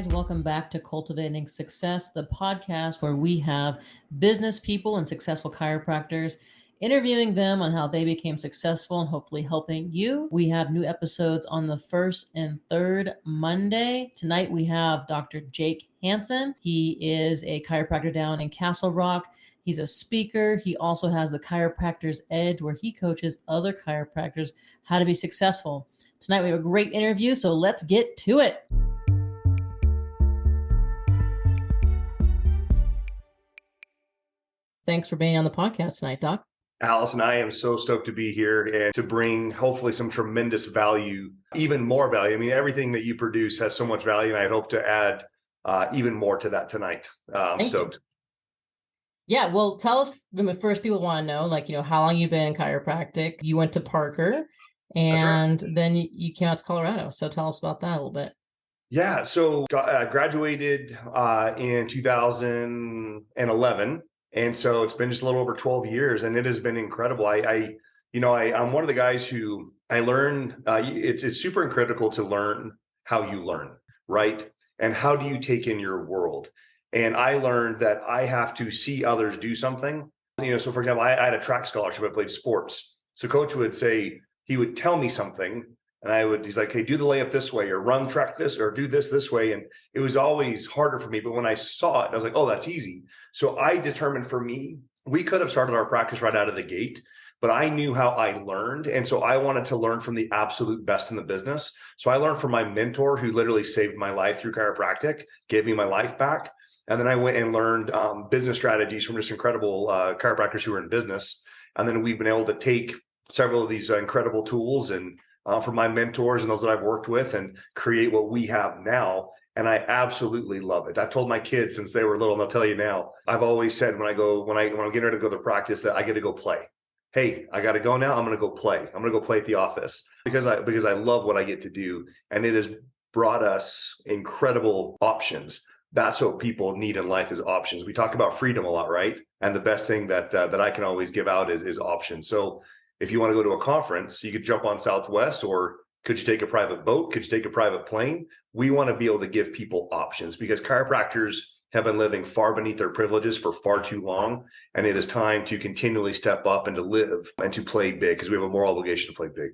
guys. Welcome back to Cultivating Success, the podcast where we have business people and successful chiropractors interviewing them on how they became successful and hopefully helping you. We have new episodes on the first and third Monday. Tonight we have Dr. Jake Hansen. He is a chiropractor down in Castle Rock. He's a speaker. He also has the Chiropractor's Edge, where he coaches other chiropractors how to be successful. Tonight we have a great interview, so let's get to it. Thanks for being on the podcast tonight, Doc. Allison, I am so stoked to be here and to bring hopefully some tremendous value, even more value. I mean, everything that you produce has so much value, and I hope to add even more to that tonight. I'm stoked. Yeah, well, tell us, first people want to know, how long you've been in chiropractic. You went to Parker, and then you came out to Colorado. So tell us about that a little bit. Yeah, so graduated in 2011. And so it's been just a little over 12 years, and it has been incredible. I'm one of the guys who I learn. It's super critical to learn how you learn, right? And how do you take in your world? And I learned that I have to see others do something. So for example, I had a track scholarship. I played sports. So coach would say, he would tell me something, and he's like, hey, do the layup this way, or run track this, or do this way. And it was always harder for me. But when I saw it, I was like, oh, that's easy. So I determined for me, we could have started our practice right out of the gate, but I knew how I learned. And so I wanted to learn from the absolute best in the business. So I learned from my mentor, who literally saved my life through chiropractic, gave me my life back. And then I went and learned business strategies from just incredible chiropractors who are in business. And then we've been able to take several of these incredible tools and from my mentors and those that I've worked with, and create what we have now. And I absolutely love it. I've told my kids since they were little, and I'll tell you now, I've always said when I'm getting ready to go to practice, that I get to go play. Hey, I got to go now. I'm going to go play. I'm going to go play at the office because I love what I get to do. And it has brought us incredible options. That's what people need in life, is options. We talk about freedom a lot, right? And the best thing that I can always give out is options. So if you want to go to a conference, you could jump on Southwest, or could you take a private boat? Could you take a private plane? We want to be able to give people options, because chiropractors have been living far beneath their privileges for far too long. And it is time to continually step up and to live and to play big, because we have a moral obligation to play big.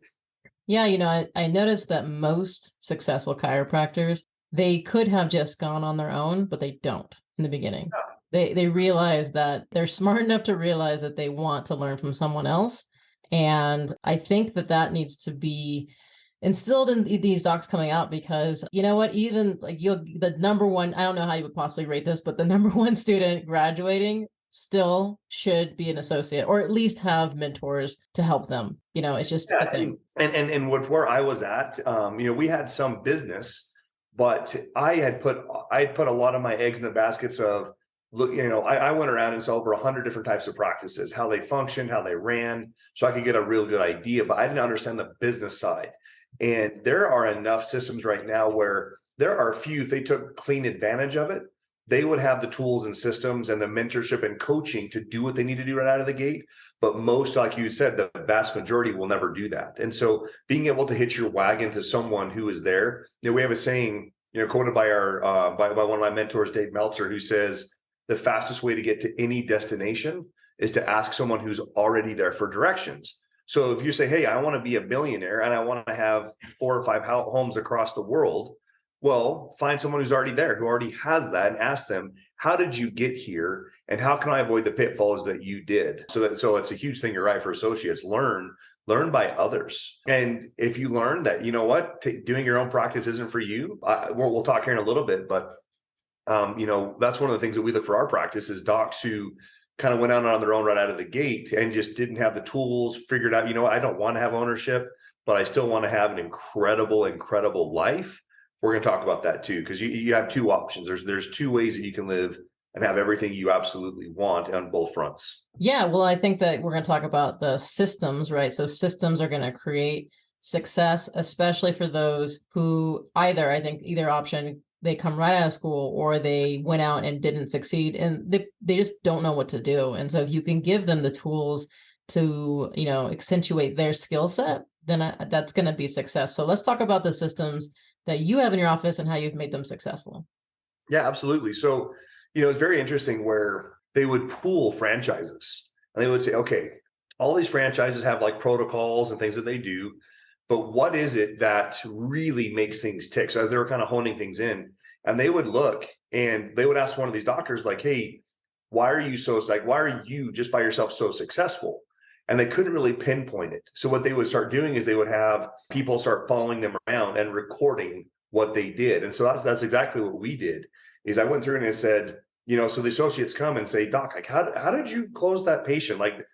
Yeah, I noticed that most successful chiropractors, they could have just gone on their own, but they don't in the beginning. Yeah. They realize that they're smart enough to realize that they want to learn from someone else. And I think that needs to be instilled in these docs coming out, because you know what, even the number one, I don't know how you would possibly rate this, but the number one student graduating still should be an associate, or at least have mentors to help them. It's just a thing. And with where I was at, we had some business, but I had put a lot of my eggs in the baskets of, I went around and saw over 100 different types of practices, how they functioned, how they ran, so I could get a real good idea, but I didn't understand the business side. And there are enough systems right now where there are a few, if they took clean advantage of it, they would have the tools and systems and the mentorship and coaching to do what they need to do right out of the gate. But most, like you said, the vast majority will never do that. And so being able to hitch your wagon to someone who is there, we have a saying, quoted by by one of my mentors, Dave Meltzer, who says, the fastest way to get to any destination is to ask someone who's already there for directions. So if you say, hey, I want to be a millionaire and I want to have 4 or 5 homes across the world, well, find someone who's already there, who already has that, and ask them, how did you get here? And how can I avoid the pitfalls that you did? So it's a huge thing. You're right, for associates, learn by others. And if you learn that, doing your own practice isn't for you, we'll talk here in a little bit, but that's one of the things that we look for our practice, is docs who kind of went out on their own right out of the gate and just didn't have the tools figured out. I don't want to have ownership, but I still want to have an incredible life. We're going to talk about that too, because you have two options. There's 2 ways that you can live and have everything you absolutely want on both fronts. Yeah, well, I think that we're going to talk about the systems, right? So systems are going to create success, especially for those who either option, they come right out of school, or they went out and didn't succeed, and they just don't know what to do. And so if you can give them the tools to, accentuate their skill set, then that's going to be success. So let's talk about the systems that you have in your office and how you've made them successful. Yeah, absolutely. So, it's very interesting where they would pool franchises and they would say, okay, all these franchises have like protocols and things that they do, but what is it that really makes things tick? So as they were kind of honing things in, and they would look and they would ask one of these doctors, like, hey, why are you why are you just by yourself so successful? And they couldn't really pinpoint it. So what they would start doing is they would have people start following them around and recording what they did. And so that's exactly what we did. Is I went through and I said, so the associates come and say, Doc, like, how did you close that patient? Like,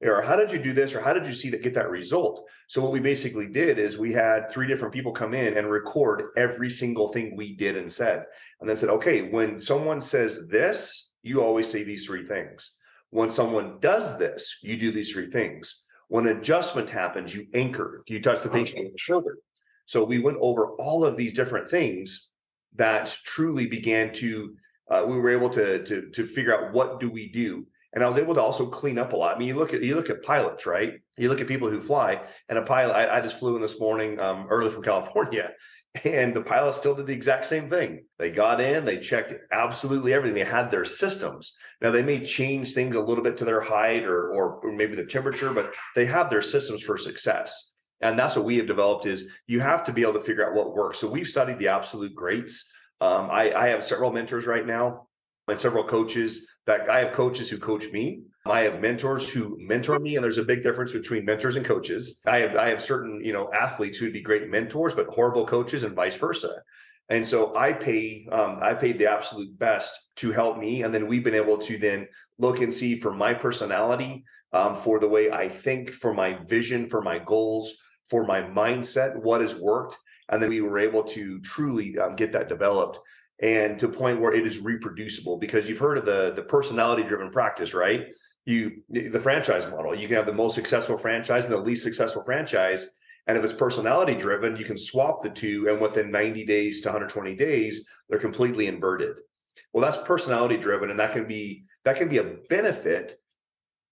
or how did you do this? Or how did you get that result? So what we basically did is we had 3 different people come in and record every single thing we did and said, and then said, okay, when someone says this, you always say these 3 things. When someone does this, you do these 3 things. When adjustment happens, you anchor, you touch the patient on the shoulder. So we went over all of these different things that truly began to, we were able to figure out what do we do. And I was able to also clean up a lot. I mean, you look at pilots, right? You look at people who fly, and a pilot. I just flew in this morning early from California, and the pilots still did the exact same thing. They got in, they checked absolutely everything. They had their systems. Now they may change things a little bit to their height or maybe the temperature, but they have their systems for success. And that's what we have developed is you have to be able to figure out what works. So we've studied the absolute greats. I have several mentors right now and several coaches that I have coaches who coach me. I have mentors who mentor me, and there's a big difference between mentors and coaches. I have certain, athletes who'd be great mentors, but horrible coaches and vice versa. And so I paid the absolute best to help me. And then we've been able to then look and see for my personality, for the way I think, for my vision, for my goals, for my mindset, what has worked. And then we were able to truly get that developed and to a point where it is reproducible, because you've heard of the personality driven practice, right? The franchise model, you can have the most successful franchise and the least successful franchise. And if it's personality driven, you can swap the two. And within 90 days to 120 days, they're completely inverted. Well, that's personality driven. And that can be a benefit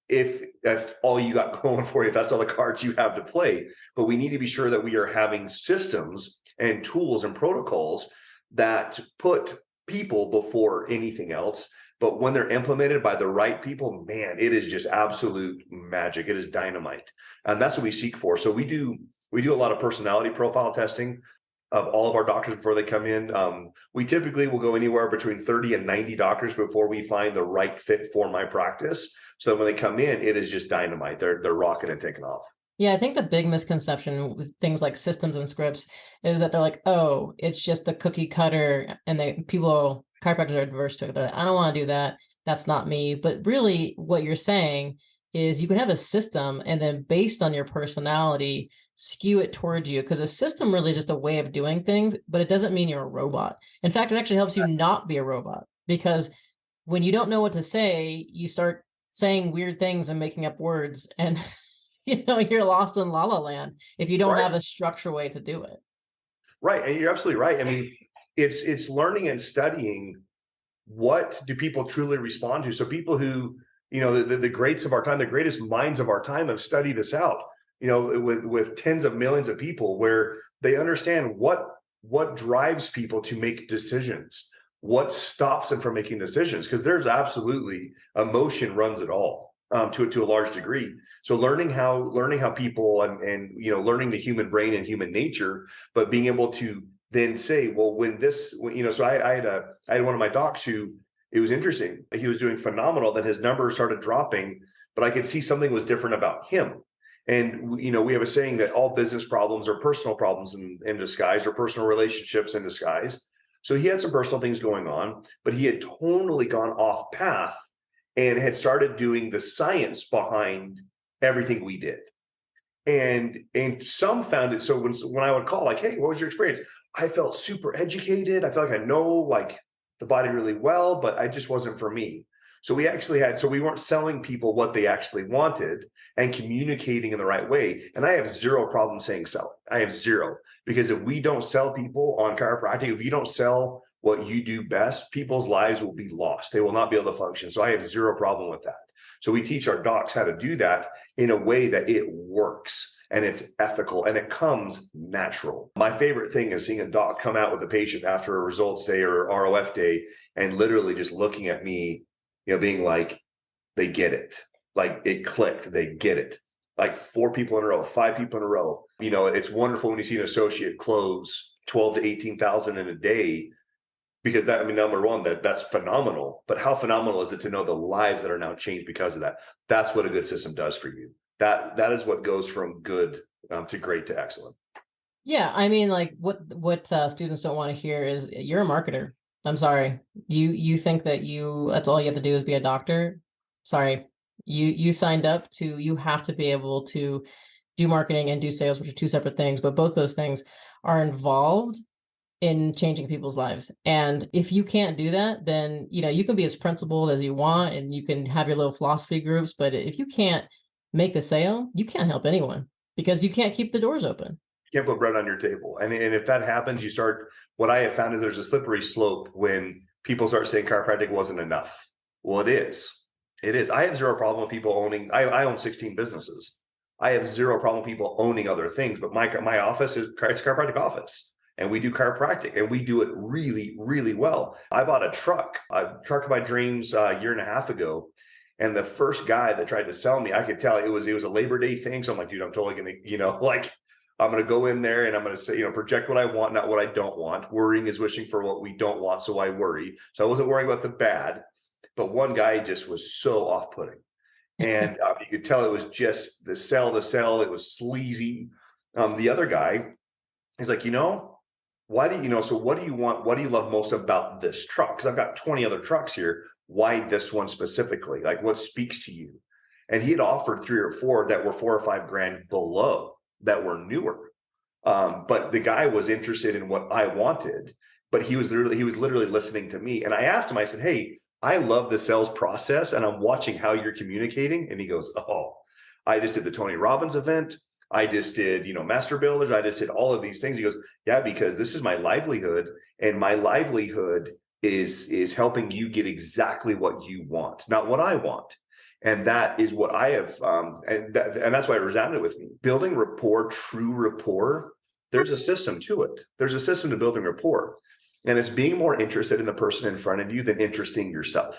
if that's all you got going for you, if that's all the cards you have to play. But we need to be sure that we are having systems and tools and protocols that put people before anything else. But when they're implemented by the right people, man, it is just absolute magic. It is dynamite. And that's what we seek for. So we do a lot of personality profile testing of all of our doctors before they come in. We typically will go anywhere between 30 and 90 doctors before we find the right fit for my practice. So when they come in, it is just dynamite. They're rocking and taking off. Yeah, I think the big misconception with things like systems and scripts is that they're like, oh, it's just the cookie cutter, and chiropractors are adverse to it. They're like, I don't want to do that. That's not me. But really what you're saying is you can have a system and then based on your personality, skew it towards you, because a system really is just a way of doing things, but it doesn't mean you're a robot. In fact, it actually helps you not be a robot, because when you don't know what to say, you start saying weird things and making up words, and you're lost in la la land if you don't have a structured way to do it. Right. And you're absolutely right. I mean, it's learning and studying what do people truly respond to. So people who, the greats of our time, the greatest minds of our time have studied this out, with tens of millions of people, where they understand what drives people to make decisions, what stops them from making decisions, because there's absolutely emotion runs it all. To a large degree. So learning how people and learning the human brain and human nature, but being able to then say, well, so I had one of my docs who, it was interesting. He was doing phenomenal. Then his numbers started dropping, but I could see something was different about him. And we have a saying that all business problems are personal problems in disguise, or personal relationships in disguise. So he had some personal things going on, but he had totally gone off path and had started doing the science behind everything we did. And some found it. So when I would call, like, hey, what was your experience? I felt super educated. I felt like I know like the body really well, but I just wasn't for me. So we weren't selling people what they actually wanted and communicating in the right way. And I have zero problem saying selling. I have zero, because if we don't sell people on chiropractic, if you don't sell what you do best, people's lives will be lost. They will not be able to function. So I have zero problem with that. So we teach our docs how to do that in a way that it works and it's ethical and it comes natural. My favorite thing is seeing a doc come out with a patient after a results day or ROF day and literally just looking at me, being like, they get it. Like it clicked, they get it. Like 4 people in a row, 5 people in a row. It's wonderful when you see an associate close 12 to 18,000 in a day, because number one, that's phenomenal. But how phenomenal is it to know the lives that are now changed because of that? That's what a good system does for you. That is what goes from good to great to excellent. Yeah, like what students don't want to hear is you're a marketer. I'm sorry. You think that that's all you have to do is be a doctor. Sorry. You signed up you have to be able to do marketing and do sales, which are 2 separate things, but both those things are involved in changing people's lives. And if you can't do that, then, you can be as principled as you want and you can have your little philosophy groups. But if you can't make the sale, you can't help anyone because you can't keep the doors open. You can't put bread on your table. And if that happens, what I have found is there's a slippery slope when people start saying chiropractic wasn't enough. Well, it is. It is. I have zero problem with people owning, I own 16 businesses. I have zero problem with people owning other things, but my office it's a chiropractic office. And we do chiropractic and we do it really, really well. I bought a truck of my dreams a year and a half ago. And the first guy that tried to sell me, I could tell it was a Labor Day thing. So I'm like, dude, I'm totally going to, I'm going to go in there and I'm going to say, project what I want, not what I don't want. Worrying is wishing for what we don't want. So I worry. So I wasn't worrying about the bad, but one guy just was so off-putting. And you could tell it was just the sell. It was sleazy. The other guy is like, why do so what do you want? What do you love most about this truck? Because I've got 20 other trucks here. Why this one specifically? Like what speaks to you? And he had offered 3 or 4 that were 4 or 5 grand below that were newer. But the guy was interested in what I wanted, but he was literally listening to me. And I asked him, I said, hey, I love the sales process and I'm watching how you're communicating. And he goes, oh, I just did the Tony Robbins event. I just did, master builders. I just did all of these things. He goes, yeah, because this is my livelihood and my livelihood is helping you get exactly what you want, not what I want. And that is what I have. And that's why it resounded with me. Building rapport, true rapport. There's a system to it. There's a system to building rapport. And it's being more interested in the person in front of you than interesting yourself.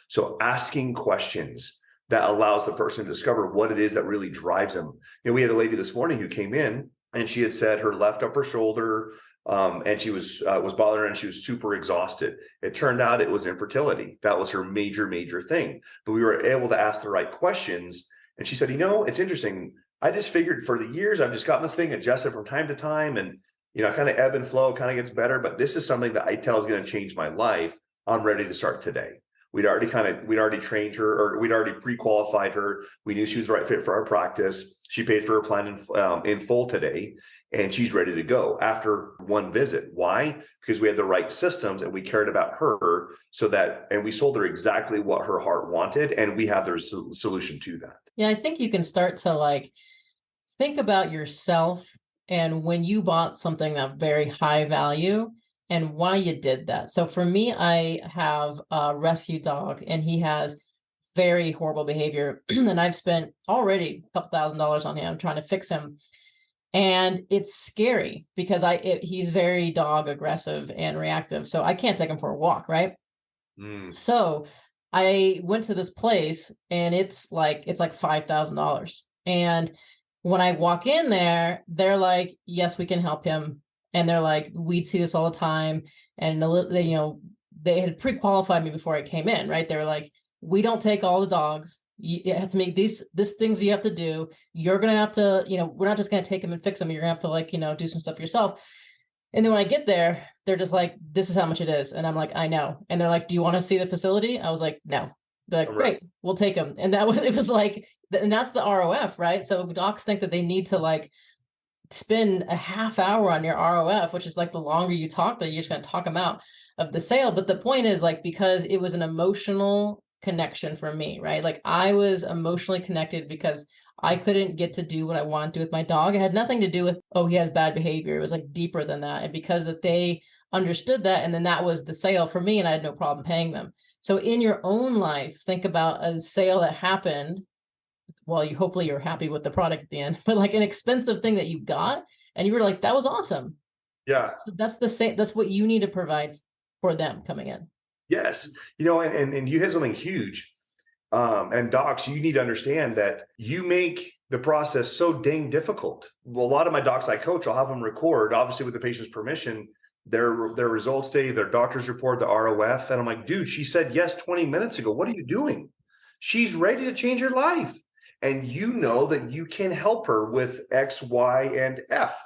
So asking questions that allows the person to discover what it is that really drives them. We had a lady this morning who came in and she had said her left upper shoulder and she was bothering her and she was super exhausted. It turned out it was infertility. That was her major thing. But we were able to ask the right questions. And she said, it's interesting. I just figured for the years, I've just gotten this thing adjusted from time to time and, kind of ebb and flow, kind of gets better. But this is something that I tell is going to change my life. I'm ready to start today. We'd already trained her, or we'd already pre-qualified her. We knew she was the right fit for our practice. She paid for her plan in full today, and she's ready to go after one visit. Why? Because we had the right systems and we cared about her and we sold her exactly what her heart wanted, and we have the solution to that. Yeah, I think you can start to think about yourself and when you bought something that very high value and why you did that. So for me, I have a rescue dog and he has very horrible behavior. And I've spent already a couple $1,000s on him trying to fix him. And it's scary because he's very dog aggressive and reactive. So I can't take him for a walk, right? So I went to this place and it's like $5,000. And when I walk in there, they're like, yes, we can help him. And they're like, we'd see this all the time. And they had pre-qualified me before I came in, right? They were like, we don't take all the dogs. You have to make these things you have to do. You're going to have to, we're not just going to take them and fix them. You're going to have to do some stuff yourself. And then when I get there, they're just like, this is how much it is. And I'm like, I know. And they're like, do you want to see the facility? I was like, no. They're like, great, we'll take them. And it was like, and that's the ROF, right? So docs think that they need to spend a half hour on your ROF, which is the longer you talk, that you're just going to talk them out of the sale. But the point is because it was an emotional connection for me, right? I was emotionally connected because I couldn't get to do what I wanted to do with my dog. It had nothing to do with, oh, he has bad behavior. It was deeper than that. And because that they understood that. And then that was the sale for me, and I had no problem paying them. So in your own life, think about a sale that happened. Well, hopefully you're happy with the product at the end, but like an expensive thing that you got and you were like, that was awesome. Yeah. So that's the same. That's what you need to provide for them coming in. Yes. And you hit something huge. And docs, you need to understand that you make the process so dang difficult. Well, a lot of my docs I coach, I'll have them record, obviously with the patient's permission, their results day, their doctor's report, the ROF. And I'm like, dude, she said yes 20 minutes ago. What are you doing? She's ready to change her life. And you know that you can help her with X, Y, and F.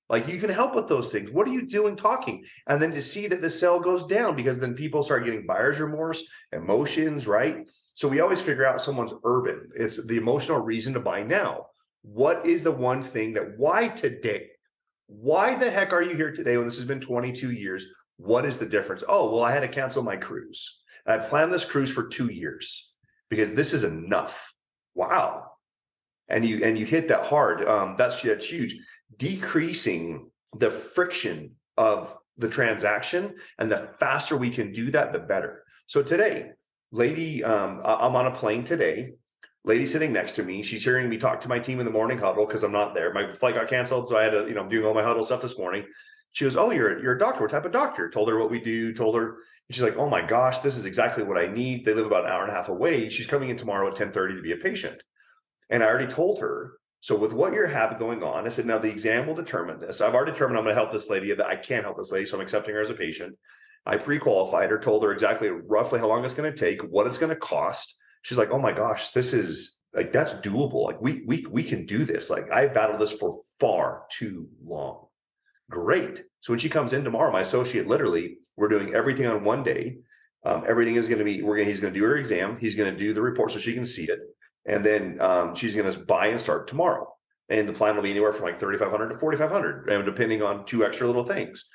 Like you can help with those things. What are you doing talking? And then to see that the sale goes down, because then people start getting buyer's remorse, emotions, right? So we always figure out someone's urban. It's the emotional reason to buy now. What is the one thing that why today? Why the heck are you here today when this has been 22 years? What is the difference? Oh, well, I had to cancel my cruise. I planned this cruise for 2 years because this is enough. Wow. And you hit that hard. That's huge. Decreasing the friction of the transaction, and the faster we can do that, the better. So today, lady, I'm on a plane today. Lady sitting next to me, she's hearing me talk to my team in the morning huddle because I'm not there. My flight got canceled, so I had to, I'm doing all my huddle stuff this morning. She goes, "Oh, you're a doctor. What type of doctor?" Told her what we do. Told her, and she's like, "Oh my gosh, this is exactly what I need." They live about an hour and a half away. She's coming in tomorrow at 10:30 to be a patient. And I already told her, so with what you have going on, I said, now the exam will determine this. I've already determined I'm going to help this lady, that I can't help this lady, so I'm accepting her as a patient. I pre-qualified her, told her exactly roughly how long it's going to take, what it's going to cost. She's like, "Oh my gosh, this is like, that's doable. Like we can do this. Like I've battled this for far too long." Great. So when she comes in tomorrow, my associate, literally, we're doing everything on one day. Everything is going to be, he's going to do her exam. He's going to do the report so she can see it. And then she's going to buy and start tomorrow. And the plan will be anywhere from like 3,500 to 4,500, and depending on 2 extra little things.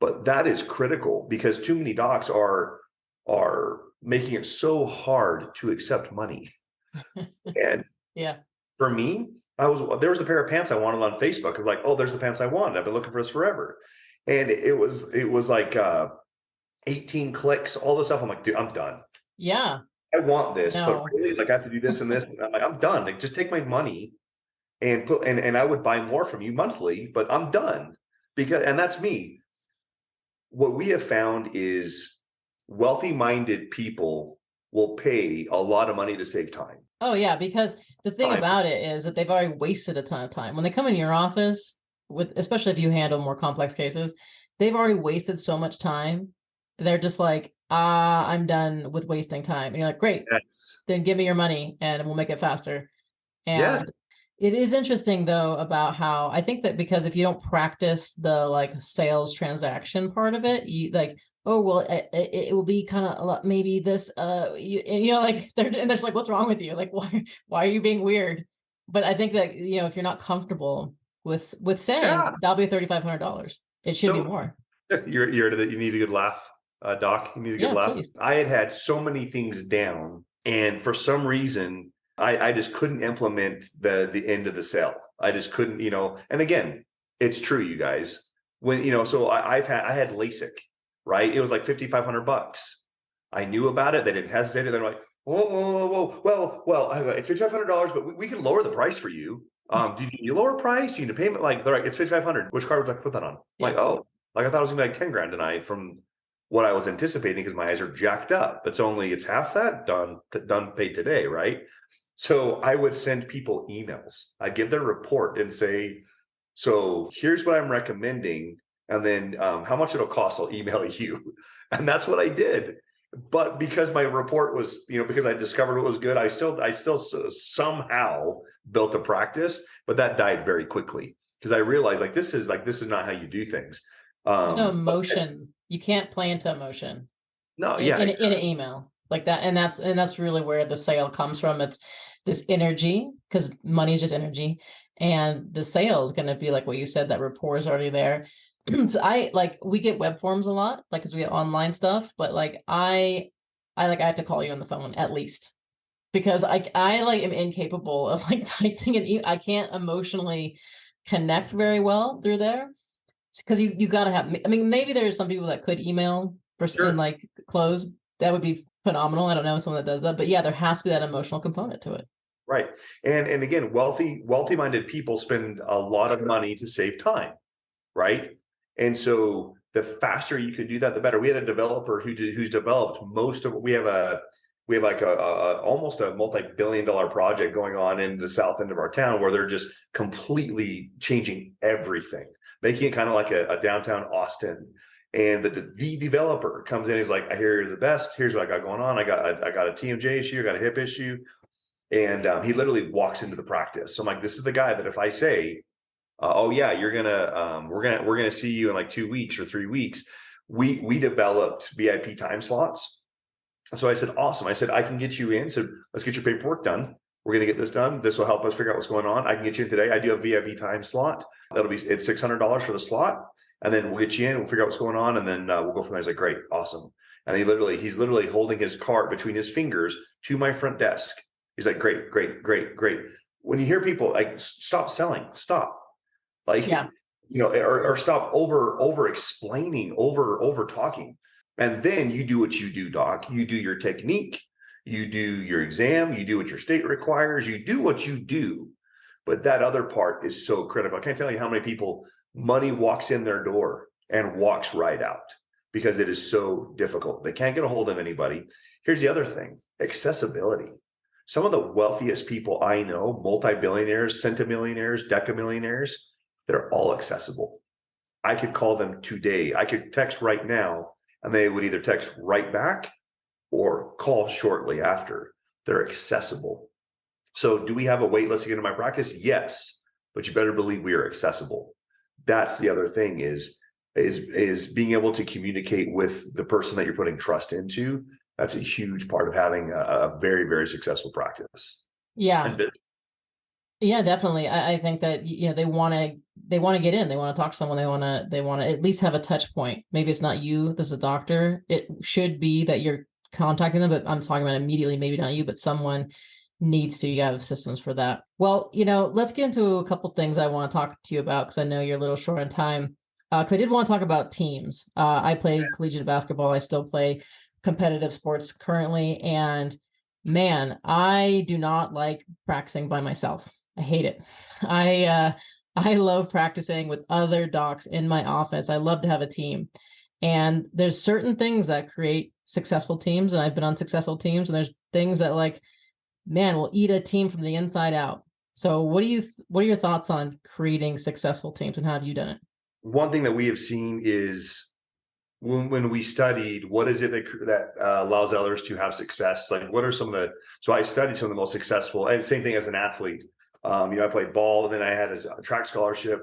But that is critical, because too many docs are making it so hard to accept money. And Yeah. for me, there was a pair of pants I wanted on Facebook. It's like, oh, there's the pants I want. I've been looking for this forever. And it was like 18 clicks, all this stuff. I'm like, dude, I'm done. Yeah. I want this, No. but really, like, I have to do this and this. And I'm like, I'm done. Like, just take my money and put, and I would buy more from you monthly, but I'm done. And that's me. What we have found is wealthy-minded people will pay a lot of money to save time. Oh yeah, because the thing about it is that they've already wasted a ton of time. When they come in your office, especially if you handle more complex cases, they've already wasted so much time. They're just like, I'm done with wasting time. And you're like, great, Yes. then give me your money and we'll make it faster. And Yes. it is interesting though about how I think that, because if you don't practice the like sales transaction part of it, you like, oh well, it will be kind of maybe this like they're like, what's wrong with you? Like why are you being weird? But I think that if you're not comfortable with saying that'll be $3,500, it should be more. You need a good laugh, Doc. You need a good laugh. Please. I had so many things down, and for some reason, I just couldn't implement the end of the sale. I just couldn't, and again, it's true, you guys. When so I had LASIK, right? It was like $5,500. I knew about it. They didn't hesitate. They're like, whoa, well, it's $5,500, but we can lower the price for you. Do you lower price? Do you need a payment? Like, they're like, it's $5,500. Which card would I put that on? Yeah. Like, oh, like I thought it was gonna be like 10 grand tonight from what I was anticipating, because my eyes are jacked up. It's half that, done, paid today, right? So I would send people emails. I'd give their report and say, so here's what I'm recommending. And then how much it'll cost, I'll email you. And that's what I did. But because my report was, because I discovered it was good, I still somehow built a practice, but that died very quickly, because I realized this is not how you do things. There's no emotion. You can't play into emotion. No, in an email like that. And that's really where the sale comes from. It's this energy, because money is just energy. And the sale is going to be like what you said, that rapport is already there. So we get web forms a lot, like, cause we have online stuff, but like, I have to call you on the phone at least, because I am incapable of like typing I can't emotionally connect very well through there. because you got to have, I mean, maybe there's some people that could email and Sure. like close. That would be phenomenal. I don't know someone that does that, but yeah, there has to be that emotional component to it. Right. And again, wealthy minded people spend a lot of money to save time, right? And so the faster you can do that, the better. We had a developer who's developed most of, we have like almost a multi-billion-dollar project going on in the south end of our town where they're just completely changing everything, making it kind of like a downtown Austin. And the developer comes in, he's like, I hear you're the best. Here's what I got going on. I got a TMJ issue, I got a hip issue. And he literally walks into the practice. So I'm like, this is the guy that if I say, oh yeah, we're gonna see you in like 2 weeks or 3 weeks. We developed VIP time slots. So I said, awesome. I said, I can get you in. So let's get your paperwork done. We're gonna get this done. This will help us figure out what's going on. I can get you in today. I do a VIP time slot. It's $600 for the slot, and then we'll get you in. We'll figure out what's going on, and then we'll go from there. He's like, great, awesome. And he's literally holding his cart between his fingers to my front desk. He's like, great, great, great, great. When you hear people like, stop selling, stop. Like, Yeah. or stop over explaining, over talking. And then you do what you do, doc. You do your technique, you do your exam, you do what your state requires, you do what you do. But that other part is so critical. I can't tell you how many people money walks in their door and walks right out because it is so difficult. They can't get a hold of anybody. Here's the other thing: accessibility. Some of the wealthiest people I know, multi-billionaires, centimillionaires, decamillionaires, they're all accessible. I could call them today. I could text right now, and they would either text right back or call shortly after. They're accessible. So do we have a wait list to get into my practice? Yes, but you better believe we are accessible. That's the other thing is being able to communicate with the person that you're putting trust into. That's a huge part of having a very, very successful practice. Yeah. And Yeah, definitely. I think that, they want to get in, they want to talk to someone, they want to at least have a touch point. Maybe it's not you, this is a doctor. It should be that you're contacting them, but I'm talking about immediately, maybe not you, but someone needs to. You have systems for that. Well, let's get into a couple things I want to talk to you about, because I know you're a little short on time. Because I did want to talk about teams. I played collegiate basketball. I still play competitive sports currently, and man, I do not like practicing by myself. I hate it. I love practicing with other docs in my office. I love to have a team. And there's certain things that create successful teams, and I've been on successful teams, and there's things that will eat a team from the inside out. So what are your thoughts on creating successful teams, and how have you done it? one thing that we have seen is when we studied what is it that allows others to have success, like what are some of the, so I studied some of the most successful, and same thing as an athlete. I played ball, and then I had a track scholarship.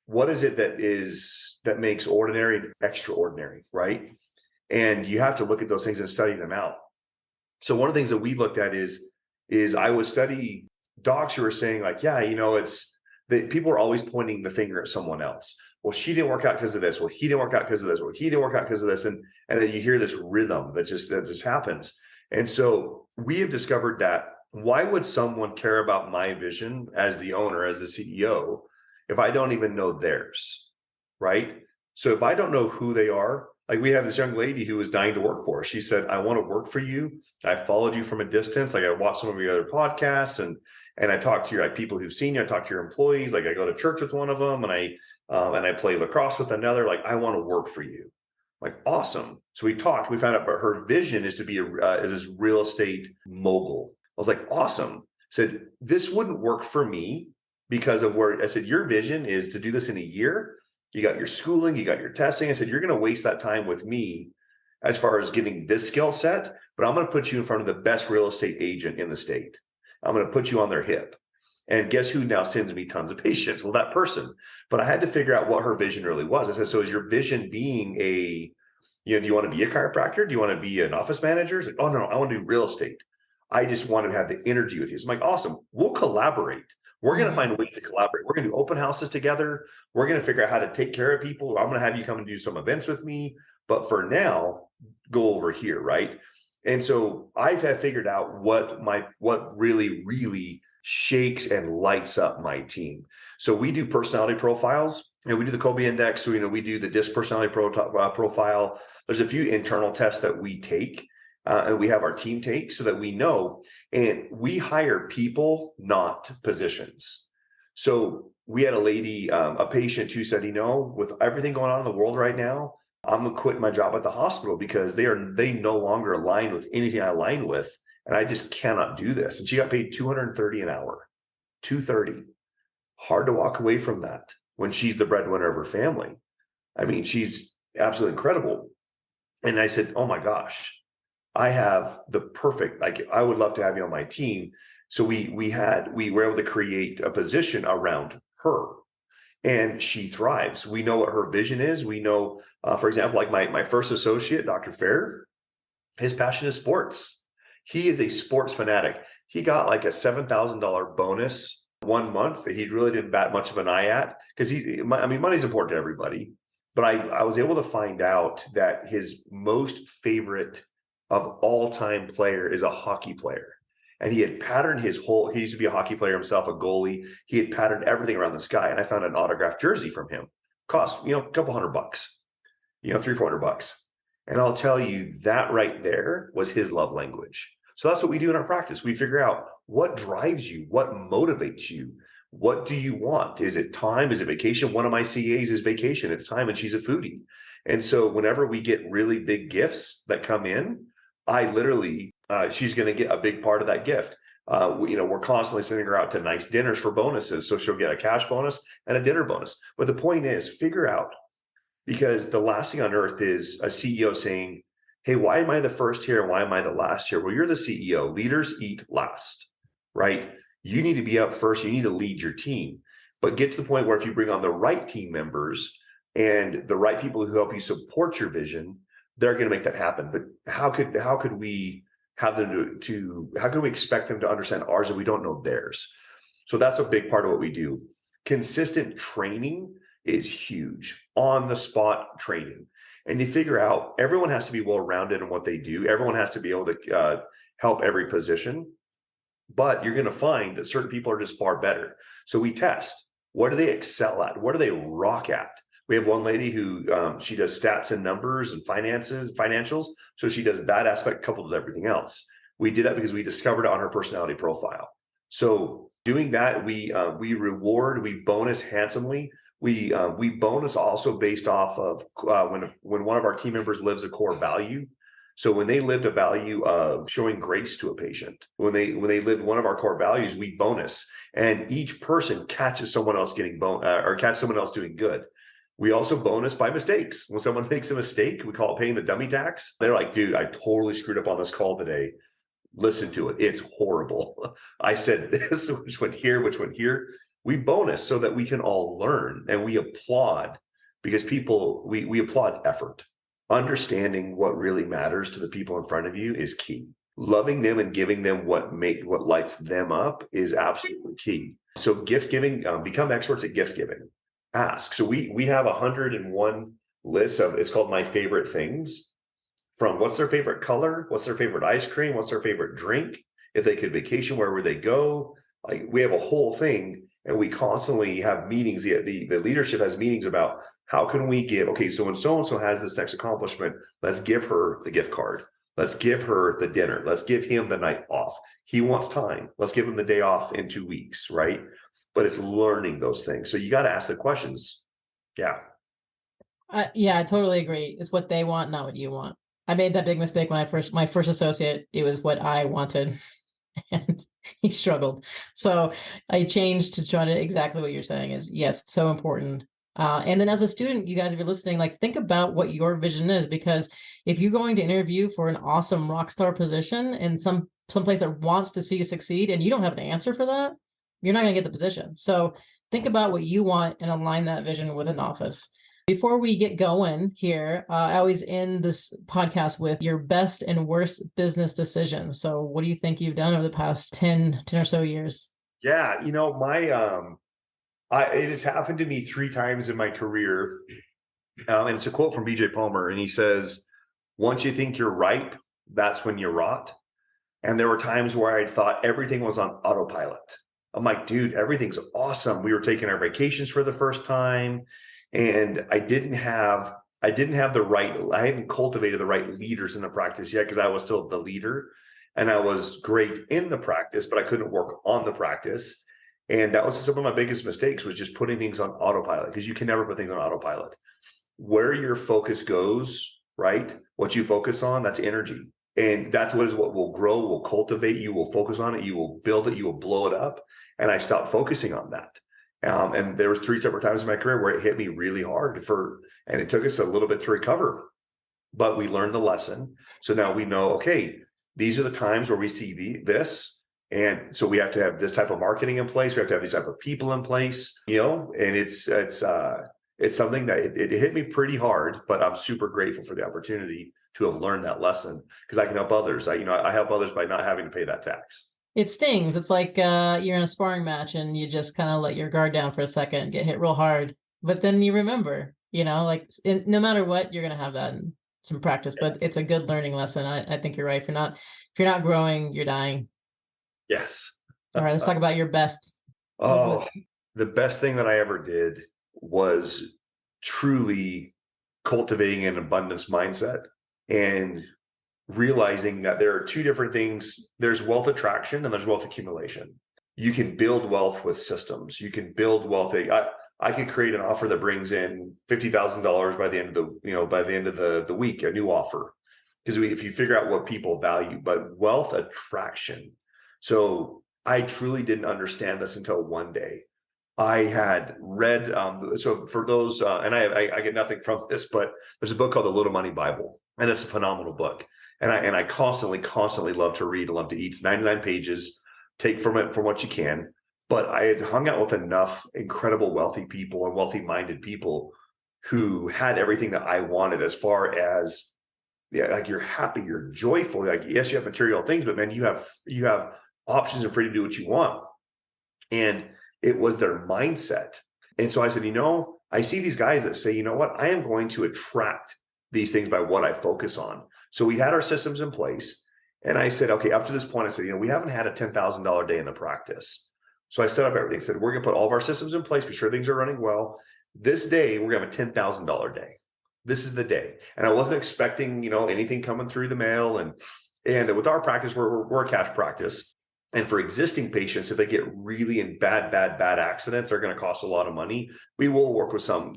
What is it that makes ordinary extraordinary, right? And you have to look at those things and study them out. So one of the things that we looked at is I would study docs who are saying like, yeah, it's that people are always pointing the finger at someone else. Well, she didn't work out because of this. Well, he didn't work out because of this. Well, he didn't work out because of this. And then you hear this rhythm that just happens. And so we have discovered that why would someone care about my vision as the owner, as the CEO, if I don't even know theirs, right? So if I don't know who they are, like we have this young lady who was dying to work for us. She said, I want to work for you. I followed you from a distance. Like I watched some of your other podcasts and I talked to your people who've seen you. I talked to your employees. Like I go to church with one of them and I play lacrosse with another. Like I want to work for you. Like awesome. So we talked. We found out, but her vision is to be this real estate mogul. I was like, awesome. Said this wouldn't work for me because of where I said your vision is to do this in a year. You got your schooling, you got your testing. I said you're going to waste that time with me as far as getting this skill set, but I'm going to put you in front of the best real estate agent in the state. I'm going to put you on their hip. And guess who now sends me tons of patients? Well, that person. But I had to figure out what her vision really was. I said, so is your vision being do you want to be a chiropractor? Do you want to be an office manager? It's like, oh, no, I want to do real estate. I just want to have the energy with you. So I'm like, awesome. We'll collaborate. We're going to find ways to collaborate. We're going to do open houses together. We're going to figure out how to take care of people. I'm going to have you come and do some events with me. But for now, go over here, right? And so I've figured out what really, really shakes and lights up my team. So we do personality profiles, and we do the Kolbe Index. So, we do the DISC personality profile. There's a few internal tests that we take, and we have our team take, so that we know, and we hire people, not positions. So we had a lady, a patient who said, with everything going on in the world right now, I'm going to quit my job at the hospital because they no longer align with anything I align with. And I just cannot do this. And she got paid $230 an hour, $230. Hard to walk away from that when she's the breadwinner of her family. I mean, she's absolutely incredible. And I said, oh my gosh, I have the perfect, like, I would love to have you on my team. So we were able to create a position around her, and she thrives. We know what her vision is. We know, for example, like my first associate, Dr. Fair, his passion is sports. He is a sports fanatic. He got like a $7,000 bonus 1 month that he really didn't bat much of an eye at, because money's important to everybody. But I was able to find out that his most favorite of all time player is a hockey player. And he had patterned he used to be a hockey player himself, a goalie. He had patterned everything around this guy. And I found an autographed jersey from him. Cost, a couple $100, $300-400. And I'll tell you, that right there was his love language. So that's what we do in our practice. We figure out what drives you, what motivates you. What do you want? Is it time? Is it vacation? One of my CAs is vacation. It's time, and she's a foodie. And so whenever we get really big gifts that come in, I literally, she's going to get a big part of that gift. We're constantly sending her out to nice dinners for bonuses. So she'll get a cash bonus and a dinner bonus. But the point is, figure out, because the last thing on earth is a CEO saying, hey, why am I the first here and why am I the last here? Well, you're the CEO. Leaders eat last, right? You need to be up first. You need to lead your team. But get to the point where if you bring on the right team members and the right people who help you support your vision, they're going to make that happen. But how could we have them how can we expect them to understand ours if we don't know theirs? So that's a big part of what we do. Consistent training is huge, on the spot training. And you figure out everyone has to be well-rounded in what they do. Everyone has to be able to help every position, but you're going to find that certain people are just far better. So we test, what do they excel at? What do they rock at? We have one lady who she does stats and numbers and financials. So she does that aspect coupled with everything else. We did that because we discovered it on her personality profile. So doing that, we reward, we bonus handsomely. We bonus also based off of when one of our team members lives a core value. So when they lived a value of showing grace to a patient, when they lived one of our core values, we bonus, and each person catches someone else catch someone else doing good. We also bonus by mistakes. When someone makes a mistake, we call it paying the dummy tax. They're like, dude, I totally screwed up on this call today. Listen to it. It's horrible. I said this, which went here, which went here. We bonus so that we can all learn, and we applaud, because we applaud effort. Understanding what really matters to the people in front of you is key. Loving them and giving them what lights them up is absolutely key. So gift giving, become experts at gift giving. Ask. So we have 101 lists of, it's called My Favorite Things, from what's their favorite color, what's their favorite ice cream, what's their favorite drink, if they could vacation, where would they go? Like, we have a whole thing, and we constantly have meetings. The leadership has meetings about how can we give, okay, so when so-and-so has this next accomplishment, let's give her the gift card. Let's give her the dinner. Let's give him the night off. He wants time. Let's give him the day off in 2 weeks, right? But it's learning those things. So you got to ask the questions. Yeah. Yeah, I totally agree. It's what they want, not what you want. I made that big mistake when my first associate, it was what I wanted, and he struggled. So I changed to try to exactly what you're saying is, yes, so important. And then as a student, you guys, if you're listening, like, think about what your vision is, because if you're going to interview for an awesome rock star position in some place that wants to see you succeed, and you don't have an answer for that, you're not going to get the position. So think about what you want and align that vision with an office. Before we get going here, I always end this podcast with your best and worst business decision. So what do you think you've done over the past 10 or so years? Yeah. It has happened to me 3 times in my career. And it's a quote from BJ Palmer. And he says, once you think you're ripe, that's when you rot. And there were times where I thought everything was on autopilot. I'm like, dude, everything's awesome. We were taking our vacations for the first time. And I hadn't cultivated the right leaders in the practice yet because I was still the leader and I was great in the practice, but I couldn't work on the practice. And that was some of my biggest mistakes was just putting things on autopilot because you can never put things on autopilot. Where your focus goes, right? What you focus on, that's energy. And that's what will grow, will cultivate. You will focus on it. You will build it. You will blow it up. And I stopped focusing on that. And there was 3 separate times in my career where it hit me really hard and it took us a little bit to recover, but we learned the lesson. So now we know, okay, these are the times where we see this. And so we have to have this type of marketing in place. We have to have these type of people in place, and it's something that it hit me pretty hard, but I'm super grateful for the opportunity to have learned that lesson because I can help others. I help others by not having to pay that tax. It stings. It's like you're in a sparring match and you just kind of let your guard down for a second, get hit real hard, but then you remember, no matter what, you're going to have that in some practice, but it's a good learning lesson. I think you're right. If you're not growing, you're dying. Yes. All right, let's talk about your best. Oh, the best thing that I ever did was truly cultivating an abundance mindset and realizing that there are 2 different things. There's wealth attraction and there's wealth accumulation. You can build wealth with systems. You can build wealth. I could create an offer that brings in $50,000 by the end of the week, a new offer. Because if you figure out what people value, but wealth attraction. So I truly didn't understand this until one day. I had read, so for those, and I get nothing from this, but there's a book called The Little Money Bible, and it's a phenomenal book. And I constantly love to read, love to eat. It's 99 pages. Take from it from what you can. But I had hung out with enough incredible wealthy people and wealthy-minded people who had everything that I wanted as far as, like you're happy, you're joyful. Like, yes, you have material things, but man, you have options and free to do what you want. And it was their mindset. And so I said, I see these guys that say, you know what, I am going to attract these things by what I focus on. So we had our systems in place. And I said, okay, up to this point, I said, we haven't had a $10,000 day in the practice. So I set up everything. I said, we're going to put all of our systems in place, be sure things are running well. This day, we're going to have a $10,000 day. This is the day. And I wasn't expecting, anything coming through the mail. And with our practice, we're a cash practice. And for existing patients, if they get really in bad accidents, they're going to cost a lot of money. We will work with some,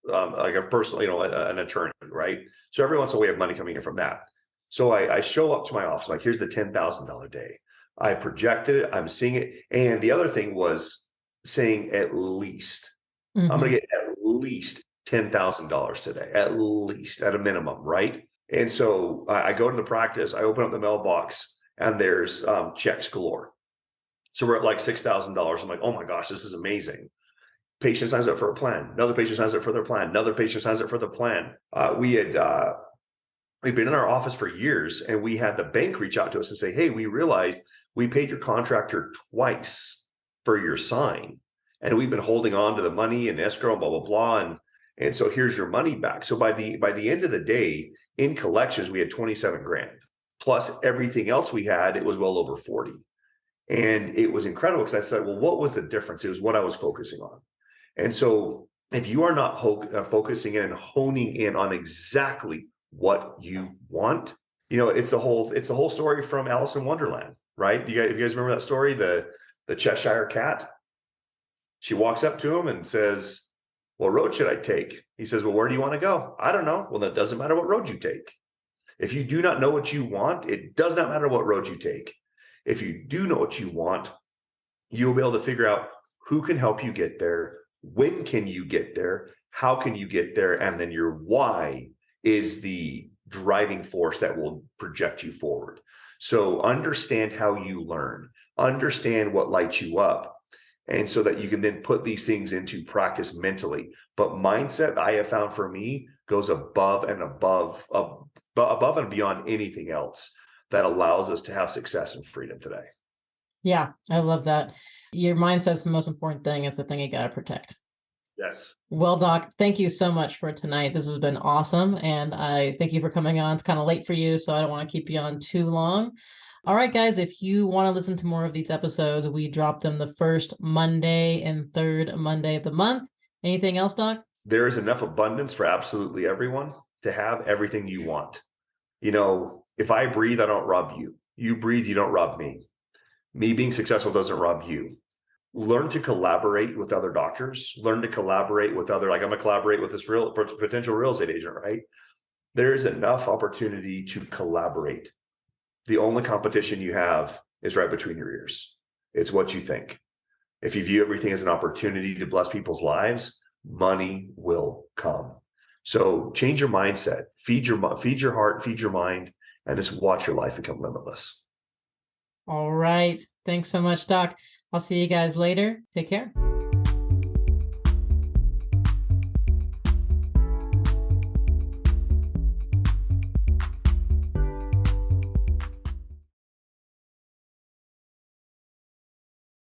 like a personal, an attorney, right? So every once in a while, we have money coming in from that. So I show up to my office, like, here's the $10,000 day. I projected it. I'm seeing it. And the other thing was saying at least, I'm going to get at least $10,000 today, at least at a minimum, right? And so I go to the practice, I open up the mailbox, and there's checks galore. So we're at like $6,000. I'm like, oh my gosh, this is amazing. Patient signs up for a plan. Another patient signs up for their plan. Another patient signs up for the plan. We've been in our office for years, and we had the bank reach out to us and say, hey, we realized we paid your contractor twice for your sign, and we've been holding on to the money and escrow and blah, blah, blah. And so here's your money back. So by the end of the day, in collections, we had 27 grand. Plus everything else we had, it was well over 40. And it was incredible because I said, well, what was the difference? It was what I was focusing on. And so if you are not focusing in and honing in on exactly what you want, it's the whole story from Alice in Wonderland, right? You guys remember that story, the Cheshire Cat? She walks up to him and says, what road should I take? He says, well, where do you want to go? I don't know. Well, that doesn't matter what road you take. If you do not know what you want, it does not matter what road you take. If you do know what you want, you'll be able to figure out who can help you get there, when can you get there, how can you get there, and then your why is the driving force that will project you forward. So understand how you learn, understand what lights you up, and so that you can then put these things into practice mentally. But mindset, I have found for me, goes above and beyond anything else that allows us to have success and freedom today. Yeah, I love that. Your mindset's the most important thing. It's the thing you got to protect. Yes. Well, Doc, thank you so much for tonight. This has been awesome. And I thank you for coming on. It's kind of late for you, so I don't want to keep you on too long. All right, guys, if you want to listen to more of these episodes, we drop them the first Monday and third Monday of the month. Anything else, Doc? There is enough abundance for absolutely everyone to have everything you want. If I breathe, I don't rob you. You breathe, you don't rob me. Me being successful doesn't rob you. Learn to collaborate with other doctors. Learn to collaborate with other, like I'm going to collaborate with this potential real estate agent, right? There is enough opportunity to collaborate. The only competition you have is right between your ears. It's what you think. If you view everything as an opportunity to bless people's lives, money will come. So change your mindset, feed your heart, feed your mind, and just watch your life become limitless. All right. Thanks so much, Doc. I'll see you guys later. Take care.